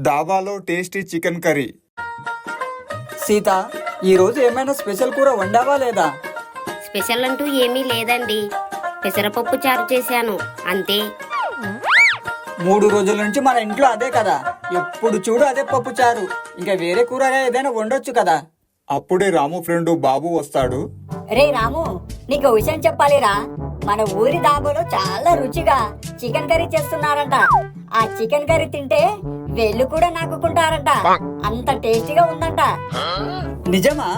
దాబాలో tasty chicken curry. Sita, ఈరోజు ఏమైనా special కూర వండావా లేదా? స్పెషల్ అంటూ ఏమీ లేదండి. పెసరపప్పు చారు చేశాను అంతే. 3 రోజుల నుంచి మన ఇంట్లో అదే కదా, ఎప్పుడు చూడు అదే పప్పు చారు. ఇంకా వేరే కూరగా ఏదైనా వండొచ్చు కదా. అప్పుడే రాము ఫ్రెండు బాబు వస్తాడు. రే రాము, నీకు విషయం చెప్పాలిరా. మన ఊరి దాబాలో చాలా రుచిగా చికెన్ కర్రీ చేస్తున్నారంట. ఆ చికెన్ కర్రీ తింటే వెళ్ళు కూడా నాకుకుంటారంట. అంత టేస్టీగా ఉందంట. నిజమా?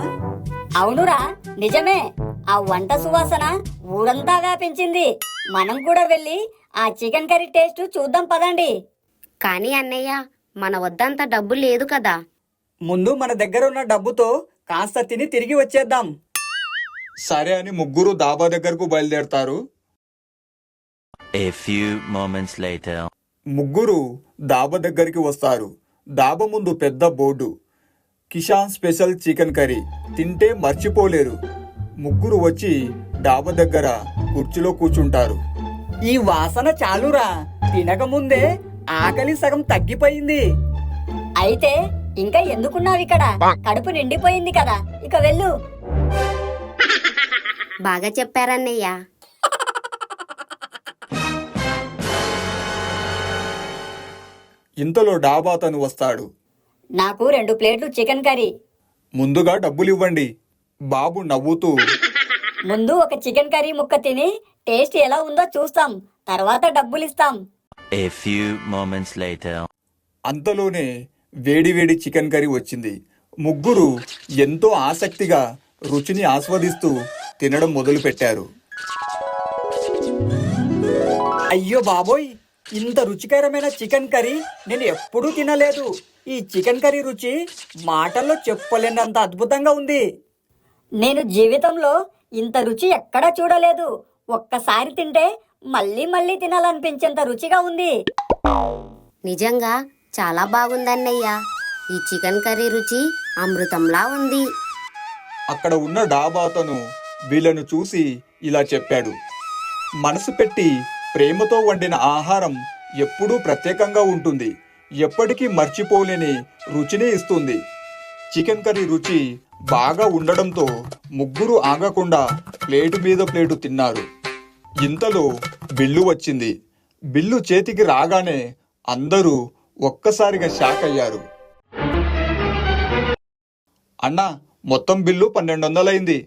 అవునురా, నిజమే. ఆ వంట సువాసన ఊరంతా వ్యాపించింది. మనం కూడా వెళ్ళి ఆ చికెన్ కర్రీ టేస్ట్ చూద్దాం పదండి. కానీ అన్నయ్య, మన వద్దంత డబ్బు లేదు కదా. ముందు మన దగ్గర ఉన్న డబ్బుతో కాస్త తిని తిరిగి వచ్చేద్దాం. సరే అని ముగ్గురు దాబా దగ్గరకు బయలుదేరతారు. A few moments later. ముగ్గురు దాబా దగ్గరికి వస్తారు. దాబా ముందు పెద్ద board, Kishan special chicken curry, తింటే మర్చిపోలేరు. ముగ్గురు వచ్చి డాబా దగ్గర కుర్చీలో కూర్చుంటారు. ఈ వాసన చాలురా, తినక ముందే ఆకలి సగం తగ్గిపోయింది. అయితే ఇంకా ఎందుకున్నావు ఇక్కడ? కడుపు నిండిపోయింది కదా, ఇక వెళ్ళు. బాగా చెప్పారన్నయ్య. ఇంతలో డాబా అతను వస్తాడు. నాకు 2 ప్లేట్లు చికెన్ కర్రీ. ముందుగా డబ్బులు ఇవ్వండి. బాబు నవ్వుతూ, ముందు ఒక చికెన్ కర్రీ ముక్క తిని టేస్ట్ ఎలా ఉందో చూస్తాం, తర్వాత డబ్బులిస్తాం. A few moments later. అంతలోనే వేడి వేడి చికెన్ కర్రీ వచ్చింది. ముగ్గురు ఎంతో ఆసక్తిగా రుచిని ఆస్వాదిస్తూ తినడం మొదలుపెట్టారు. అయ్యో బాబోయ్, ఇంత రుచికరమైన చికెన్ కర్రీ నేను ఎప్పుడూ తినలేదు. ఈ చికెన్ కర్రీ రుచి మాటల్లో చెప్పలేనంత అద్భుతంగా ఉంది. నేను జీవితంలో ఇంత రుచి ఎక్కడా చూడలేదు. ఒక్కసారి తింటే మళ్ళీ మళ్ళీ తినాలనిపించేంత రుచిగా ఉంది. నిజంగా చాలా బాగుందన్నయ్య. ఈ చికెన్ కర్రీ రుచి అమృతంలా ఉంది. అక్కడ ఉన్న డాబా అతను వీళ్ళను చూసి ఇలా చెప్పాడు. మనసు పెట్టి ప్రేమతో వండిన ఆహారం ఎప్పుడూ ప్రత్యేకంగా ఉంటుంది. ఎప్పటికీ మర్చిపోలేని రుచిని ఇస్తుంది. చికెన్ కర్రీ రుచి బాగా ఉండడంతో ముగ్గురు ఆగకుండా ప్లేటు మీద ప్లేటు తిన్నారు. ఇంతలో బిల్లు వచ్చింది. బిల్లు చేతికి రాగానే అందరూ ఒక్కసారిగా షాక్ అయ్యారు. అన్నా, మొత్తం బిల్లు 1200 అయింది.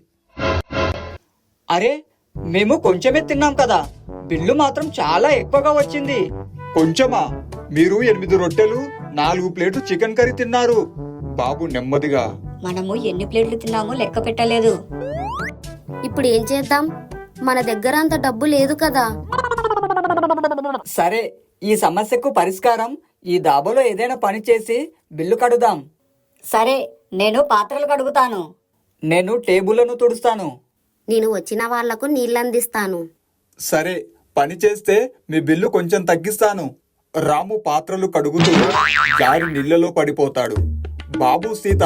అరే, మేము కొంచెమే తిన్నాం కదా, బిల్లు మాత్రం చాలా ఎక్కువగా వచ్చింది. కొంచెమా? మీరు 8 రొట్టెలు 4 ప్లేటు చికెన్ కర్రీ తిన్నారు. బాబు నెమ్మదిగా, మనము ఎన్ని ప్లేట్లు తిన్నామో లెక్క పెట్టలేదు. ఇప్పుడు ఏం చేద్దాం? మన దగ్గర అంత డబ్బు లేదు కదా. సరే, ఈ సమస్యకు పరిష్కారం ఈ దాబాలో ఏదైనా పని చేసి బిల్లు కడుదాం. సరే, నేను పాత్రలు కడుగుతాను. నేను టేబుల్లను తుడుస్తాను. నేను వచ్చిన వాళ్లకు నీళ్ళందిస్తాను. సరే, పని చేస్తే మీ బిల్లు కొంచెం తగ్గిస్తాను. రాము పాత్రలు కడుగుతూ జారి నీళ్లలో పడిపోతాడు. బాబు, సీత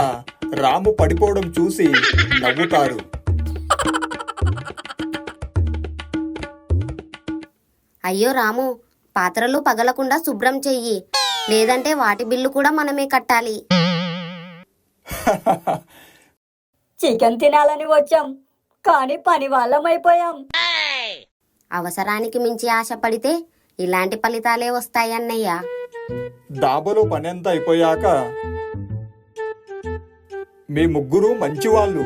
రాము పడిపోవడం చూసి నవ్వుతారు. అయ్యో రాము, పాత్రలు పగలకుండా శుభ్రం చెయ్యి, లేదంటే వాటి బిల్లు కూడా మనమే కట్టాలి. చికెన్ తినాలని వచ్చాం, కానీ పని వాళ్ళమైపోయాం. అవసరానికి మించి ఆశపడితే ఇలాంటి ఫలితాలే వస్తాయన్నయ్య. దాబాలో పని అంతా అయిపోయాక, మీ ముగ్గురు మంచివాళ్ళు,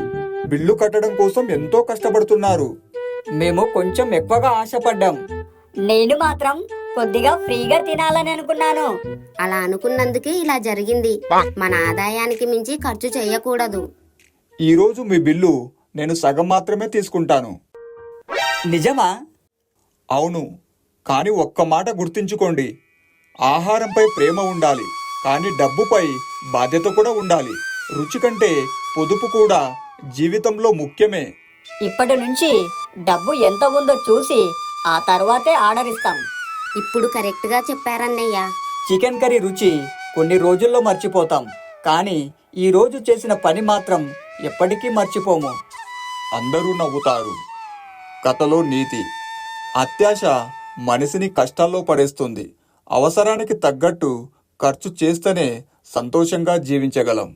బిల్లు కట్టడం కోసం ఎంతో కష్టపడుతున్నారు. మేము కొంచెం ఎక్కువగా ఆశపడ్డాం. నేను మాత్రం కొద్దిగా ఫ్రీగా తినాలని అనుకున్నాను. అలా అనుకున్నందుకే ఇలా జరిగింది. మన ఆదాయానికి మించి ఖర్చు చేయకూడదు. ఈరోజు మీ బిల్లు నేను సగం మాత్రమే తీసుకుంటాను. నిజమా? అవును, కానీ ఒక్క మాట గుర్తుంచుకోండి. ఆహారంపై ప్రేమ ఉండాలి, కానీ డబ్బుపై బాధ్యత కూడా ఉండాలి. రుచి కంటే పొదుపు కూడా జీవితంలో ముఖ్యమే. ఇప్పటి నుంచి డబ్బు ఎంత ఉందో చూసి ఆ తర్వాతే ఆర్డర్ ఇస్తాం. ఇప్పుడు కరెక్ట్గా చెప్పారన్నయ్య. చికెన్ కర్రీ రుచి కొన్ని రోజుల్లో మర్చిపోతాం, కానీ ఈ రోజు చేసిన పని మాత్రం ఎప్పటికీ మర్చిపోము. అందరూ నవ్వుతారు. కథలో నీతి: అత్యాశ మనిషిని కష్టాల్లో పడేస్తుంది. అవసరానికి తగ్గట్టు ఖర్చు చేస్తేనే సంతోషంగా జీవించగలం.